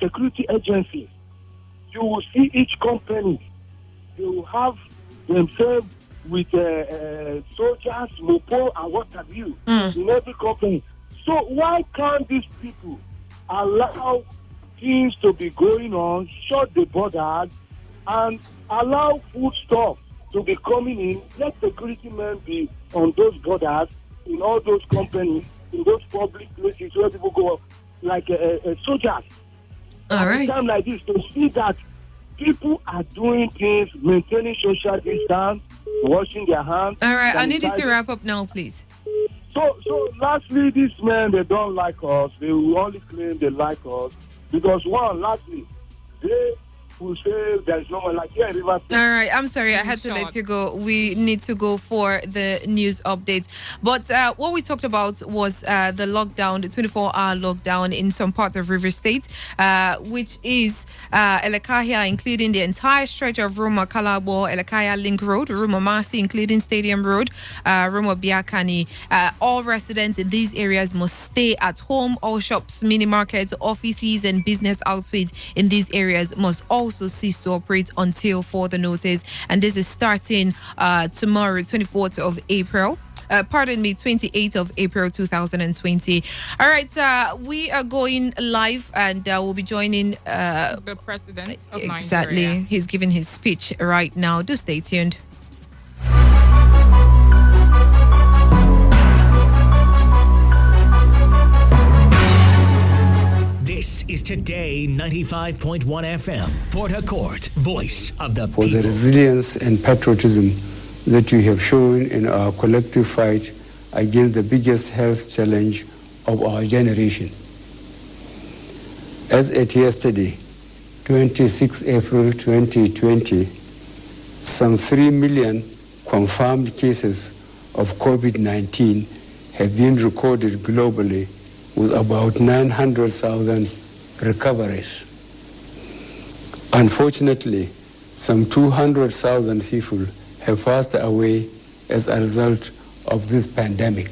security agencies, you will see each company, they will have themselves with soldiers, mopo, and what have you in every company. So why can't these people allow things to be going on, shut the borders, and allow food stuff to be coming in? Let security men be on those borders, in all those companies, in those public places where people go, like soldiers. All right. At a time like this, to see that people are doing things, maintaining social distance, washing their hands. All right, I need you to wrap up now, please. So lastly, these men, they don't like us. They will only claim they like us because, lastly, they will say there's no one like here in River State. All right, I'm sorry, I had to let you go. We need to go for the news updates. But what we talked about was the lockdown, the 24-hour lockdown in some parts of River State, which is Elekahia, including the entire stretch of Roma Kalabo, Elekahia Link Road, Roma Masi, including Stadium Road, Roma Biakani. All residents in these areas must stay at home. All shops, mini markets, offices, and business outfits in these areas must also cease to operate until further notice. And this is starting tomorrow, 24th of April. 28th of April 2020. All right, we are going live and we'll be joining the president of Nigeria. Exactly. He's giving his speech right now. Do stay tuned. This is Today 95.1 FM, Port Harcourt, voice of the people. For the resilience and patriotism that you have shown in our collective fight against the biggest health challenge of our generation. As at yesterday, 26 April 2020, some 3 million confirmed cases of COVID-19 have been recorded globally, with about 900,000 recoveries. Unfortunately, some 200,000 people have passed away as a result of this pandemic.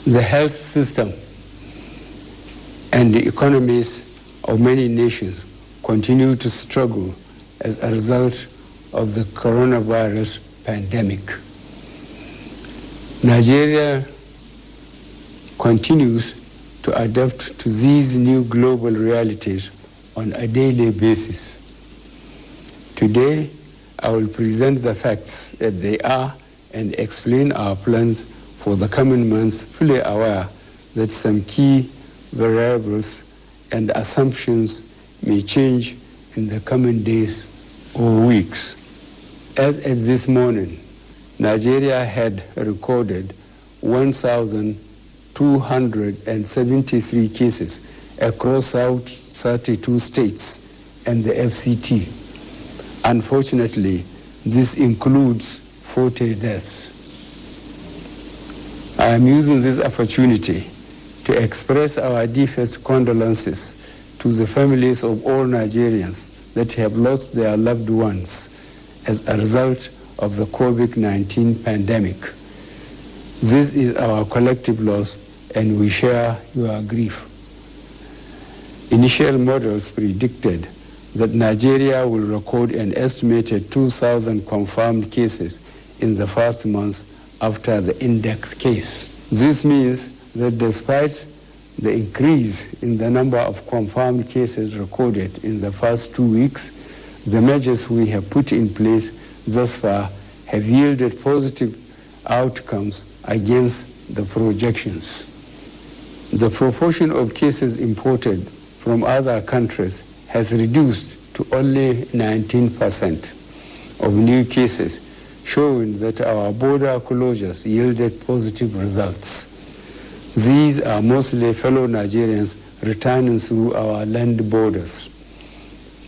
The health system and the economies of many nations continue to struggle as a result of the coronavirus pandemic. Nigeria continues to adapt to these new global realities on a daily basis. Today, I will present the facts as they are and explain our plans for the coming months, fully aware that some key variables and assumptions may change in the coming days or weeks. As at this morning, Nigeria had recorded 1,273 cases across 32 states and the FCT. Unfortunately, this includes 40 deaths. I am using this opportunity to express our deepest condolences to the families of all Nigerians that have lost their loved ones as a result of the COVID-19 pandemic. This is our collective loss, and we share your grief. Initial models predicted that Nigeria will record an estimated 2,000 confirmed cases in the first month after the index case. This means that despite the increase in the number of confirmed cases recorded in the first 2 weeks, the measures we have put in place thus far have yielded positive outcomes against the projections. The proportion of cases imported from other countries has reduced to only 19% of new cases, showing that our border closures yielded positive results. These are mostly fellow Nigerians returning through our land borders.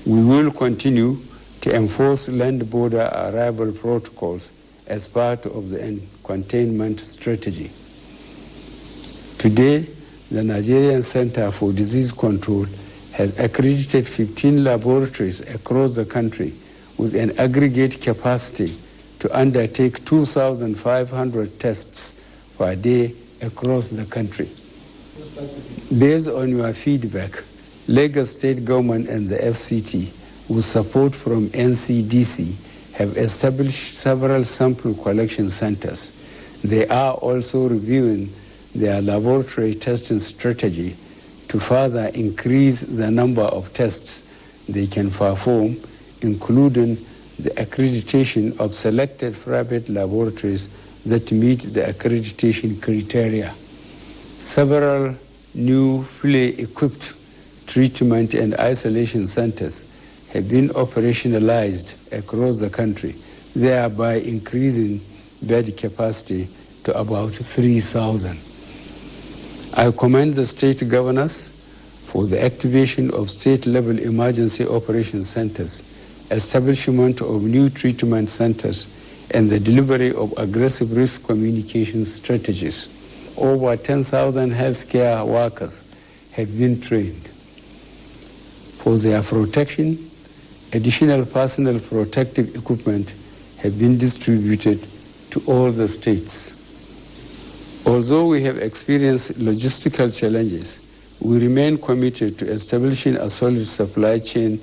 We will continue to enforce land border arrival protocols as part of the containment strategy. Today, the Nigerian Center for Disease Control has accredited 15 laboratories across the country with an aggregate capacity to undertake 2,500 tests per day across the country. Based on your feedback, Lagos State Government and the FCT, with support from NCDC, have established several sample collection centers. They are also reviewing their laboratory testing strategy to further increase the number of tests they can perform, including the accreditation of selected private laboratories that meet the accreditation criteria. Several new fully equipped treatment and isolation centers have been operationalized across the country, thereby increasing bed capacity to about 3,000. I commend the state governors for the activation of state-level emergency operation centers, establishment of new treatment centers, and the delivery of aggressive risk communication strategies. Over 10,000 healthcare workers have been trained. For their protection, additional personal protective equipment have been distributed to all the states. Although we have experienced logistical challenges, we remain committed to establishing a solid supply chain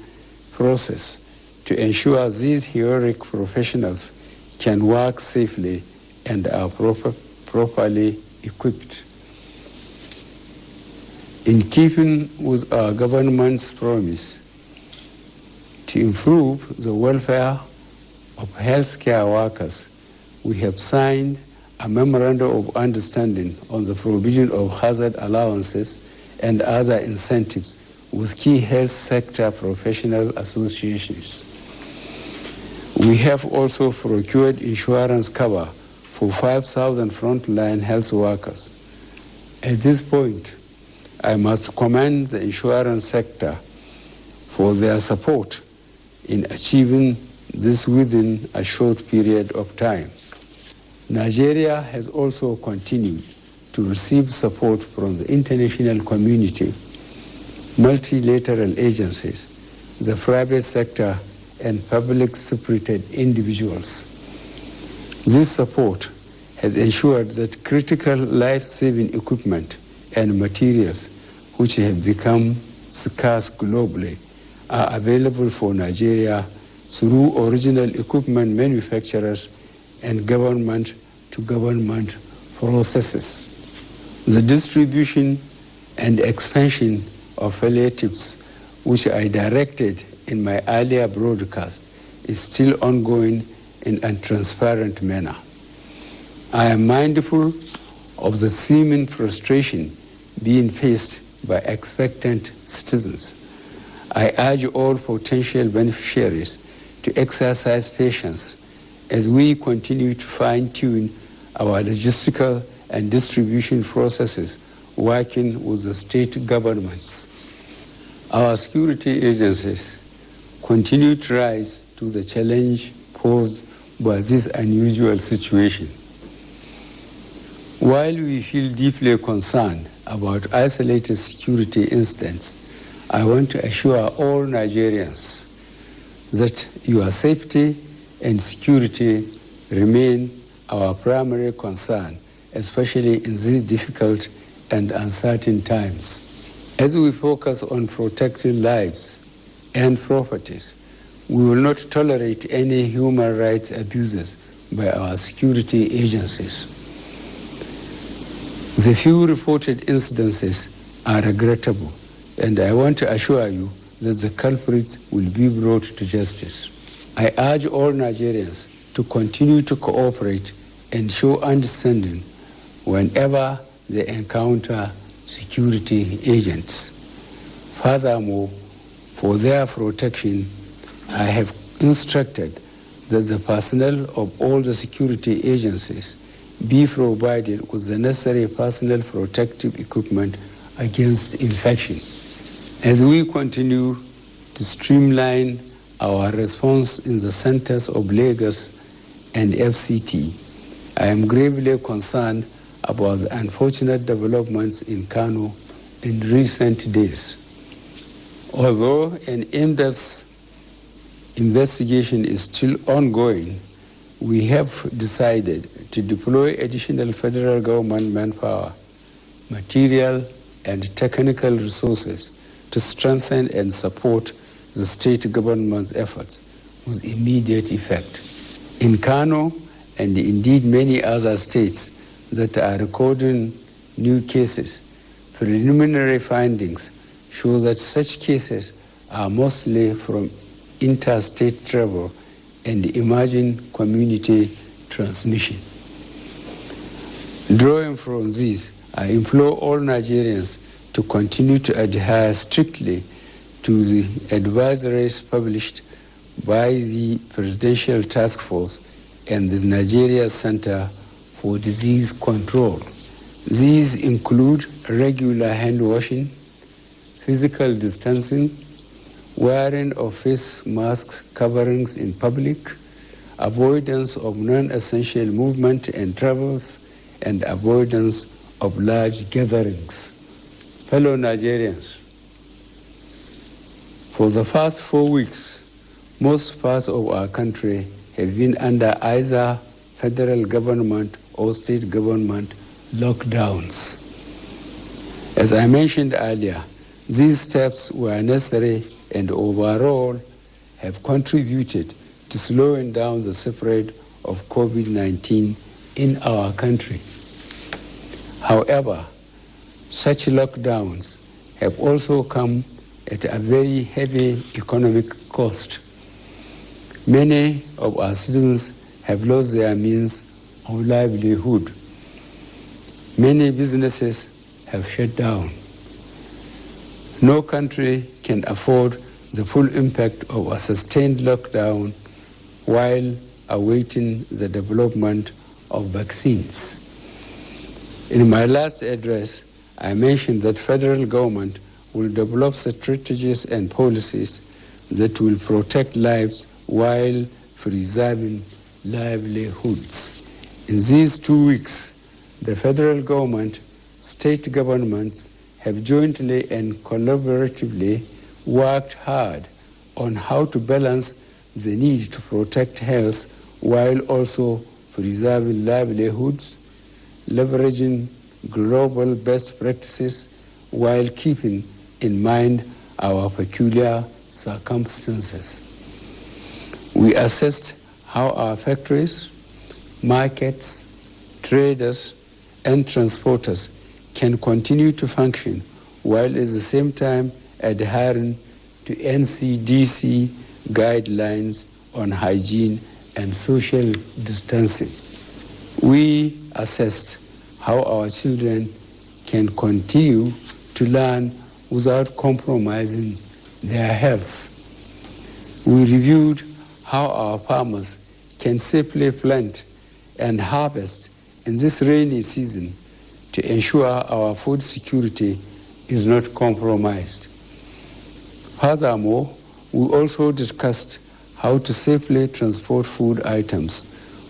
process to ensure these heroic professionals can work safely and are properly equipped. In keeping with our government's promise to improve the welfare of healthcare workers, we have signed a memorandum of understanding on the provision of hazard allowances and other incentives with key health sector professional associations. We have also procured insurance cover for 5,000 frontline health workers. At this point, I must commend the insurance sector for their support in achieving this within a short period of time. Nigeria has also continued to receive support from the international community, multilateral agencies, the private sector, and public-spirited individuals. This support has ensured that critical life-saving equipment and materials, which have become scarce globally, are available for Nigeria through original equipment manufacturers and government-to-government processes. The distribution and expansion of palliatives, which I directed in my earlier broadcast, is still ongoing in a transparent manner. I am mindful of the seeming frustration being faced by expectant citizens. I urge all potential beneficiaries to exercise patience as we continue to fine-tune our logistical and distribution processes working with the state governments. Our security agencies continue to rise to the challenge posed by this unusual situation. While we feel deeply concerned about isolated security incidents, I want to assure all Nigerians that your safety and security remain our primary concern, especially in these difficult and uncertain times. As we focus on protecting lives and properties, we will not tolerate any human rights abuses by our security agencies. The few reported incidences are regrettable, and I want to assure you that the culprits will be brought to justice. I urge all Nigerians to continue to cooperate and show understanding whenever they encounter security agents. Furthermore, for their protection, I have instructed that the personnel of all the security agencies be provided with the necessary personal protective equipment against infection. As we continue to streamline our response in the centers of Lagos and FCT, I am gravely concerned about the unfortunate developments in Kano in recent days. Although an in-depth investigation is still ongoing, we have decided to deploy additional federal government manpower, material, and technical resources to strengthen and support the state government's efforts with immediate effect. In Kano, and indeed many other states that are recording new cases, preliminary findings show that such cases are mostly from interstate travel and emerging community transmission. Drawing from this, I implore all Nigerians to continue to adhere strictly to the advisories published by the Presidential Task Force and the Nigeria Center for Disease Control. These include regular hand washing, physical distancing, wearing of face masks coverings in public, avoidance of non-essential movement and travels, and avoidance of large gatherings. Fellow Nigerians, for the past 4 weeks, most parts of our country have been under either federal government or state government lockdowns. As I mentioned earlier, these steps were necessary and overall have contributed to slowing down the spread of COVID-19 in our country. However, such lockdowns have also come at a very heavy economic cost. Many of our students have lost their means of livelihood. Many businesses have shut down. No country can afford the full impact of a sustained lockdown while awaiting the development of vaccines. In my last address, I mentioned that federal government will develop strategies and policies that will protect lives while preserving livelihoods. In these 2 weeks, the federal government, state governments have jointly and collaboratively worked hard on how to balance the need to protect health while also preserving livelihoods, leveraging global best practices while keeping in mind our peculiar circumstances. We assessed how our factories, markets, traders, and transporters can continue to function while at the same time adhering to NCDC guidelines on hygiene and social distancing. We assessed how our children can continue to learn without compromising their health. We reviewed how our farmers can safely plant and harvest in this rainy season to ensure our food security is not compromised. Furthermore, we also discussed how to safely transport food items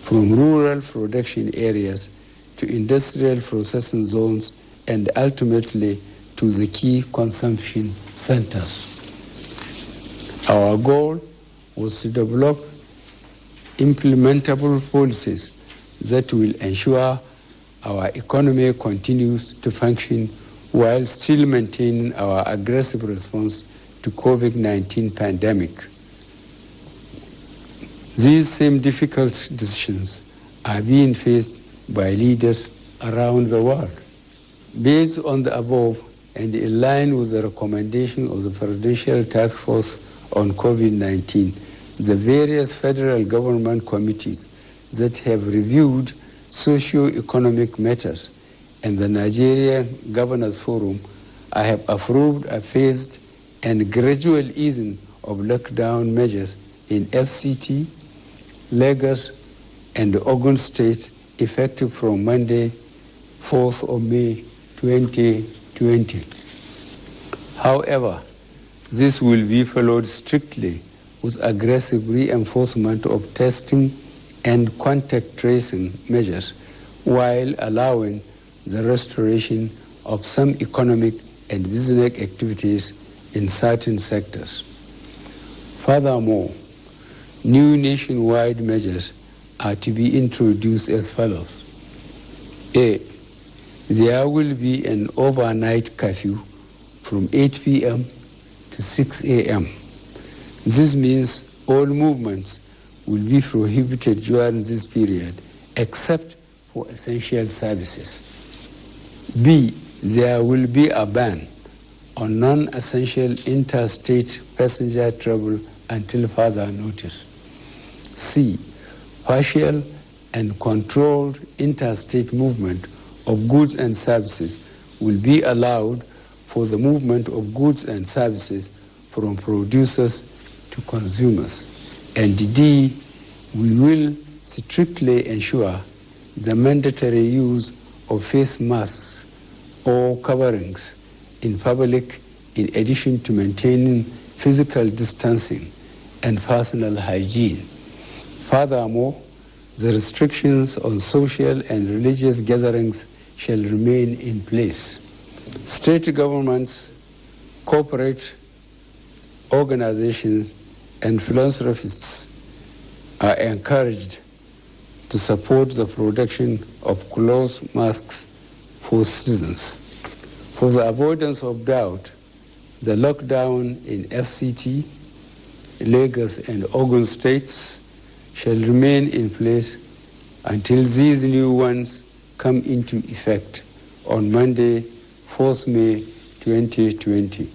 from rural production areas to industrial processing zones and ultimately to the key consumption centers. Our goal was to develop implementable policies that will ensure our economy continues to function while still maintaining our aggressive response to COVID-19 pandemic. These same difficult decisions are being faced by leaders around the world. Based on the above and in line with the recommendation of the Presidential Task Force on COVID-19, the various federal government committees that have reviewed socio-economic matters and the Nigerian Governors Forum, I have approved a phased and gradual easing of lockdown measures in FCT, Lagos, and Ogun states effective from Monday, 4th of May 2020. However, this will be followed strictly with aggressive reinforcement of testing and contact tracing measures while allowing the restoration of some economic and business activities in certain sectors. Furthermore, new nationwide measures are to be introduced as follows. A, there will be an overnight curfew from 8 p.m. to 6 a.m. This means all movements will be prohibited during this period except for essential services. B. There will be a ban on non-essential interstate passenger travel until further notice. C. Partial and controlled interstate movement of goods and services will be allowed for the movement of goods and services from producers to consumers. And D. We will strictly ensure the mandatory use of face masks or coverings in public, in addition to maintaining physical distancing and personal hygiene. Furthermore, the restrictions on social and religious gatherings shall remain in place. State governments, corporate organizations, and philanthropists are encouraged to support the production of cloth masks for citizens. For the avoidance of doubt, the lockdown in FCT, Lagos, and Ogun states shall remain in place until these new ones come into effect on Monday, 4th May 2020.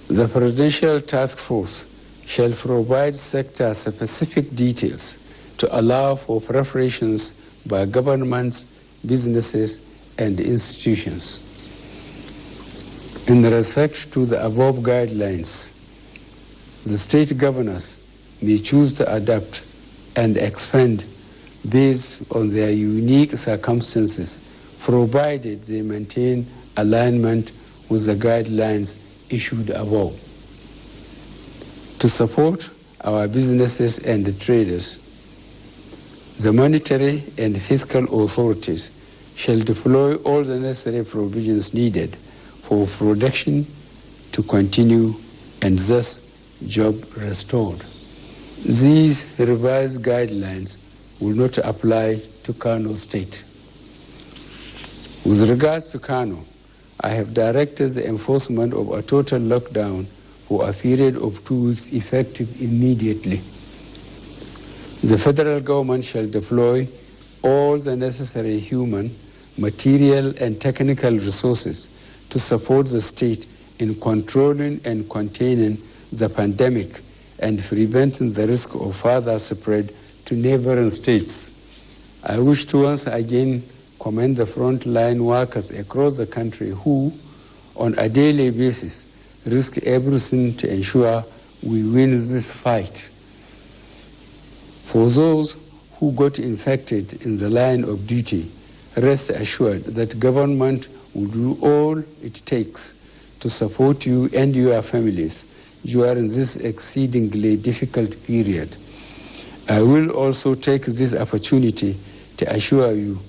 The Presidential Task Force shall provide sector-specific details to allow for preparations by governments, businesses, and institutions. In respect to the above guidelines, the state governors may choose to adapt and expand based on their unique circumstances, provided they maintain alignment with the guidelines issued above. To support our businesses and the traders, the monetary and fiscal authorities shall deploy all the necessary provisions needed for production to continue and thus job restored. These revised guidelines will not apply to Kano State. With regards to Kano, I have directed the enforcement of a total lockdown for a period of 2 weeks effective immediately. The federal government shall deploy all the necessary human, material, and technical resources to support the state in controlling and containing the pandemic and preventing the risk of further spread to neighboring states. I wish to once again commend the frontline workers across the country who, on a daily basis, risk everything to ensure we win this fight. For those who got infected in the line of duty, rest assured that government will do all it takes to support you and your families during this exceedingly difficult period. I will also take this opportunity to assure you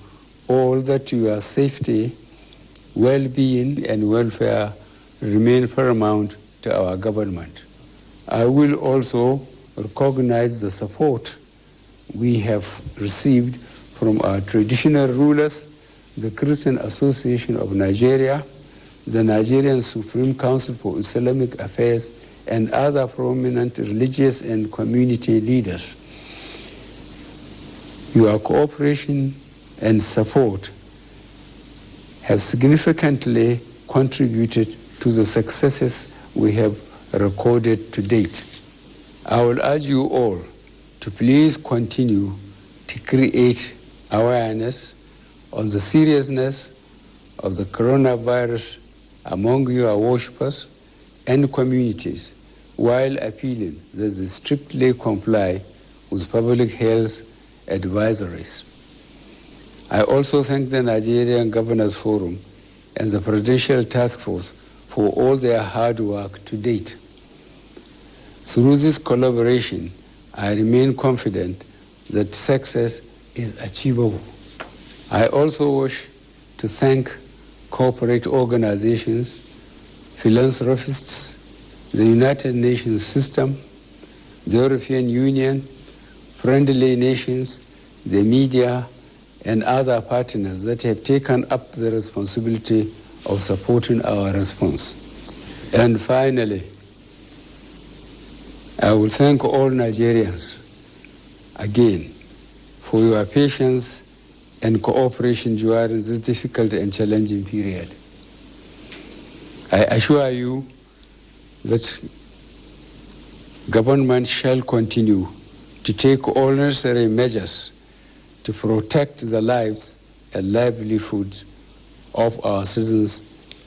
all that your safety, well-being, and welfare remain paramount to our government. I will also recognize the support we have received from our traditional rulers, the Christian Association of Nigeria, the Nigerian Supreme Council for Islamic Affairs, and other prominent religious and community leaders. Your cooperation and support have significantly contributed to the successes we have recorded to date. I will urge you all to please continue to create awareness on the seriousness of the coronavirus among your worshippers and communities, while appealing that they strictly comply with public health advisories. I also thank the Nigerian Governors Forum and the Presidential Task Force for all their hard work to date. Through this collaboration, I remain confident that success is achievable. I also wish to thank corporate organizations, philanthropists, the United Nations system, the European Union, friendly nations, the media, and other partners that have taken up the responsibility of supporting our response. And finally, I will thank all Nigerians again for your patience and cooperation during this difficult and challenging period. I assure you that government shall continue to take all necessary measures to protect the lives and livelihoods of our citizens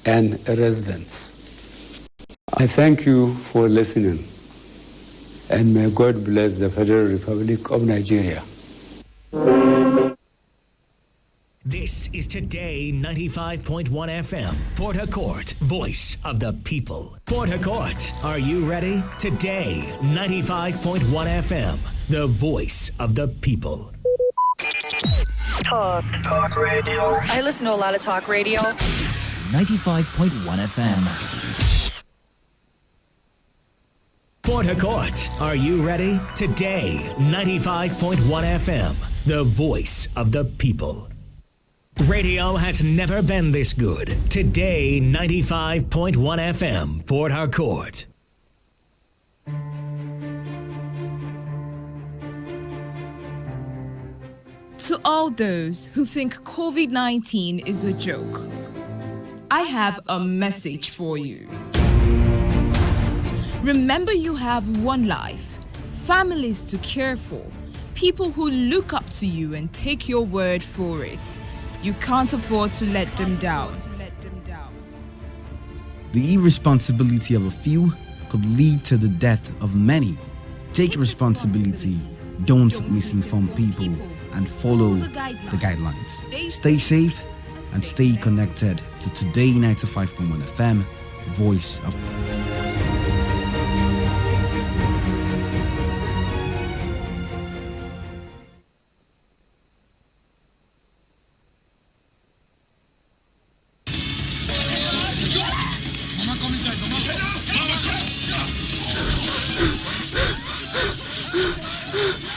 and residents. I thank you for listening, and may God bless the Federal Republic of Nigeria. This is Today 95.1 FM, Port Harcourt, voice of the people. Port Harcourt, are you ready? Today 95.1 FM, the voice of the people. Talk radio. I listen to a lot of talk radio. 95.1 FM. Port Harcourt, are you ready? Today 95.1 FM, the voice of the people. Radio has never been this good. Today, 95.1 FM, Port Harcourt. To all those who think COVID-19 is a joke, I have a message for you. Remember, you have one life, families to care for, people who look up to you and take your word for it. You can't afford to let them down. The irresponsibility of a few could lead to the death of many. Take responsibility, don't misinform people, and follow the guidelines. Stay safe and stay connected to Today 95.1 FM, voice of...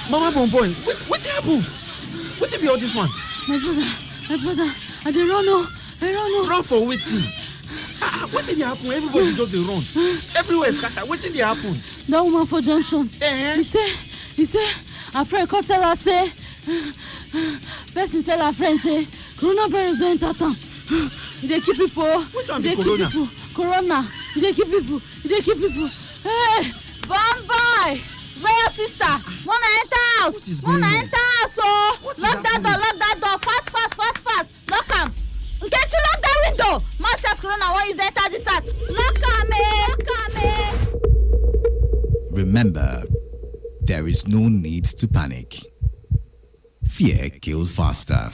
Mama Bonboy, what happened? What be all this one? My brother, I don't know. Run for wetin? What did happen? Everybody just dey run. Everywhere scatter. What did happen? That woman for junction. He say, her friend come tell her say, person tell her friend say, coronavirus don enter town. They keep people. Which one be corona? Corona. They keep people. Hey, Bonboy! Where your sister? Wanna enter house? Wanna enter house? Oh, lock that door. Fast. Lock am. Nkechi, lock that window. Man says corona won't use enter this house. Lock am. Remember, there is no need to panic. Fear kills faster.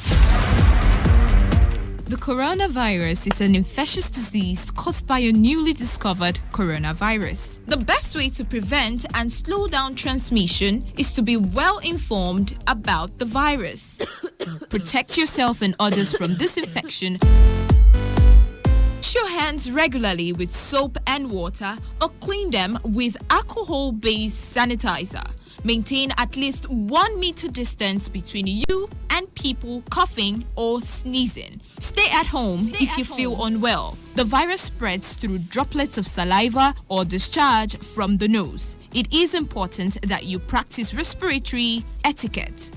The coronavirus is an infectious disease caused by a newly discovered coronavirus. The best way to prevent and slow down transmission is to be well informed about the virus. Protect yourself and others from this infection. Wash your hands regularly with soap and water or clean them with alcohol-based sanitizer. Maintain at least 1 meter distance between you and people coughing or sneezing. Stay at home if you feel unwell. The virus spreads through droplets of saliva or discharge from the nose. It is important that you practice respiratory etiquette.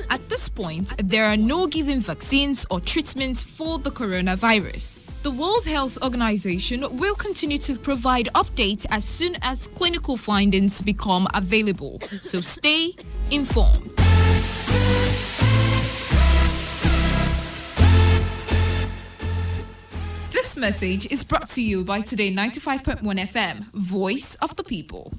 At this point, there are no given vaccines or treatments for the coronavirus. The World Health Organization will continue to provide updates as soon as clinical findings become available. So stay informed. This message is brought to you by Today 95.1 FM, Voice of the People.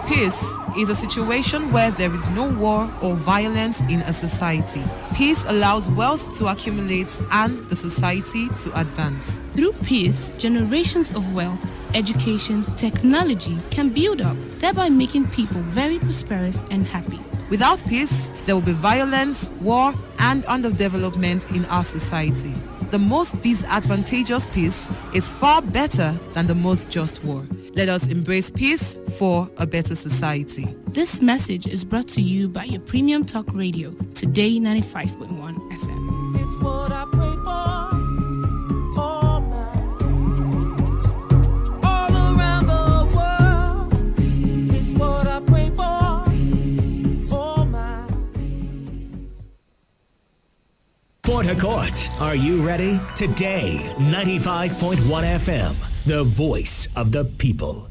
Peace is a situation where there is no war or violence in a society. Peace allows wealth to accumulate and the society to advance. Through peace, generations of wealth, education, technology can build up, thereby making people very prosperous and happy. Without peace, there will be violence, war, and underdevelopment in our society. The most disadvantageous peace is far better than the most just war. Let us embrace peace for a better society. This message is brought to you by your premium talk radio, Today 95.1 FM. It's what I pray for all around the world. It's what I pray for my Port Harcourt, are you ready? Today, 95.1 FM, the voice of the people.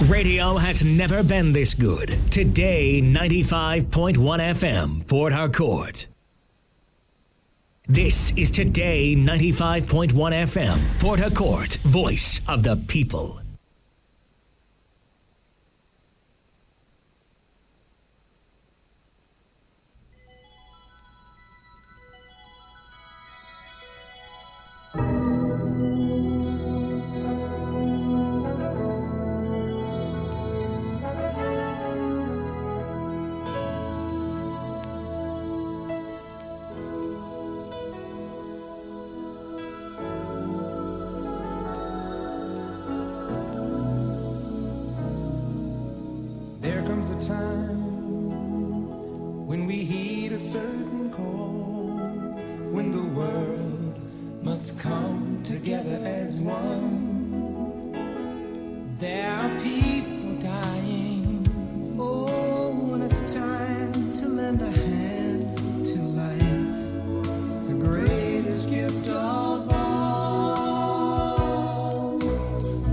Radio has never been this good. Today, 95.1 FM, Port Harcourt. This is Today 95.1 FM, Port Harcourt, voice of the people. There comes a time when we heed a certain call, when the world must come together as one. There are people dying. Oh, when it's time to lend a hand to life, the greatest gift of all.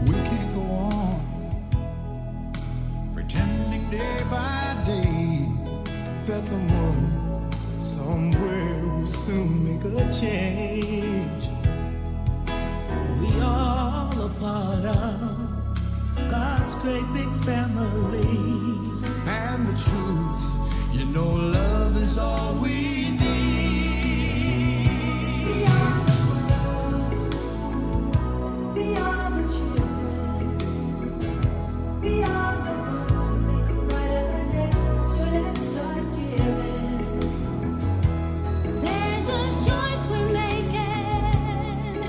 We can't go on pretending day by day that someone somewhere will soon make a change. We all a part of God's great big family. And the truth, you know, love is all we need. Beyond the world, beyond the children, beyond the ones who make a brighter day. So let's start giving. There's a choice we're making.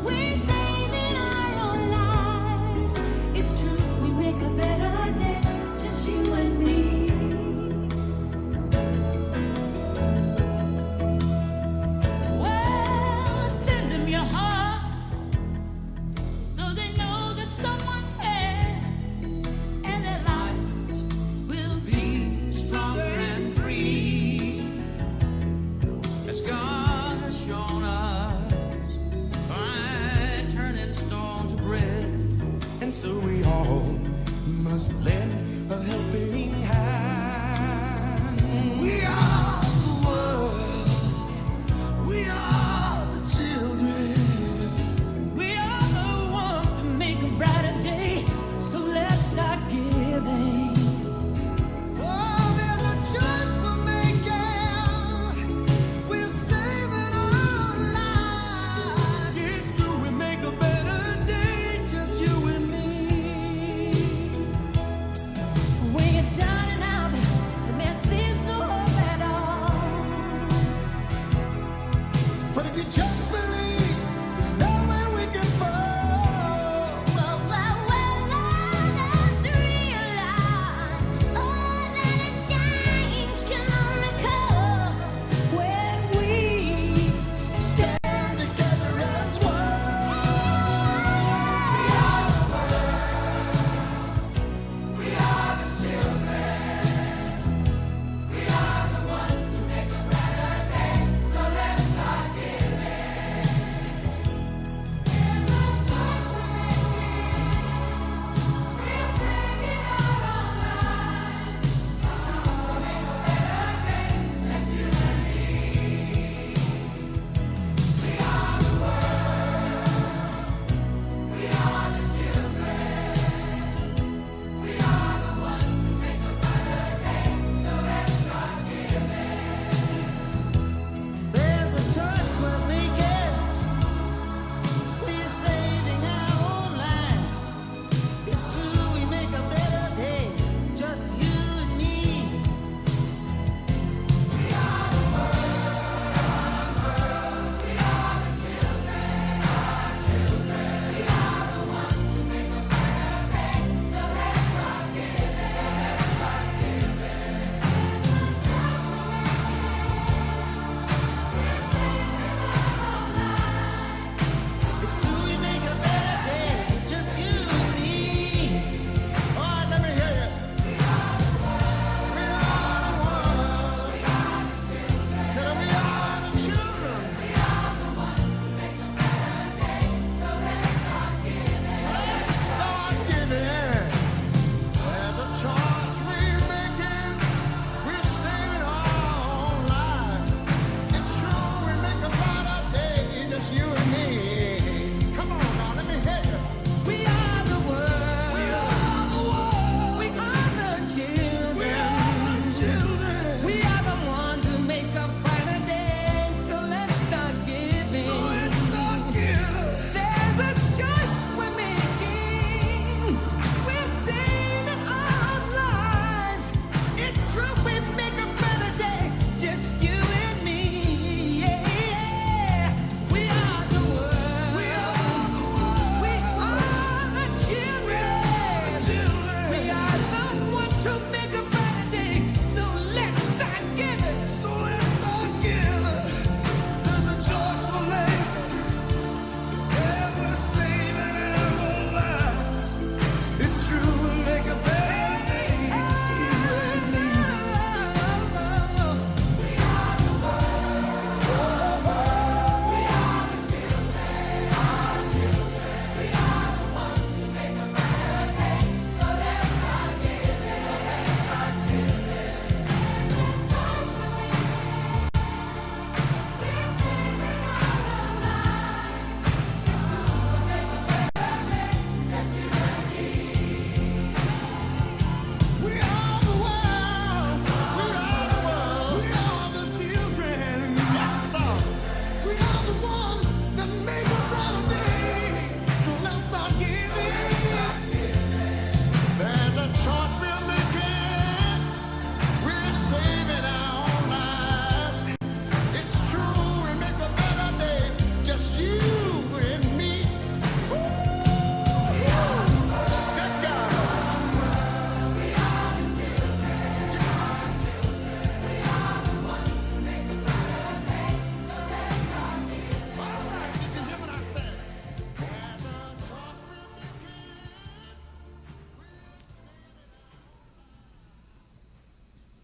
We're saving our own lives. It's true, we make a better day, just you and me.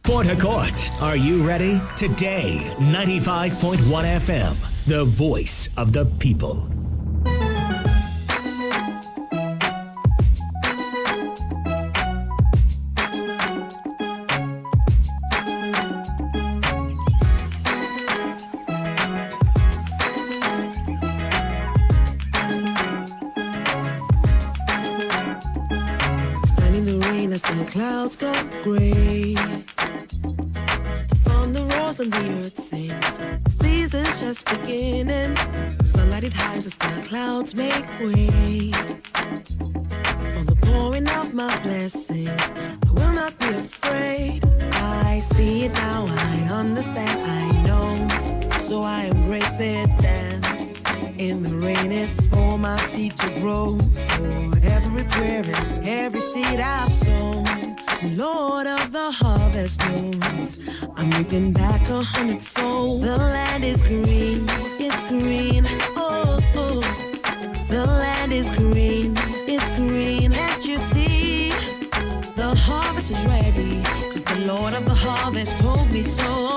Port Harcourt, are you ready? Today, 95.1 FM, the voice of the people. Stand in the rain as the clouds go gray. Thunder roars and the earth sings. The season's just beginning. Sunlight it hides as the clouds make way. For the pouring of my blessings, I will not be afraid. I see it now, I understand, I know. So I embrace it, dance. In the rain, it's for my seed to grow. For every prayer and every seed I've sown, Lord of the harvest knows I'm reaping back 100-fold. The land is green, it's green, oh, oh. The land is green, it's green. Can't you see? The harvest is ready, 'cause the Lord of the harvest told me so.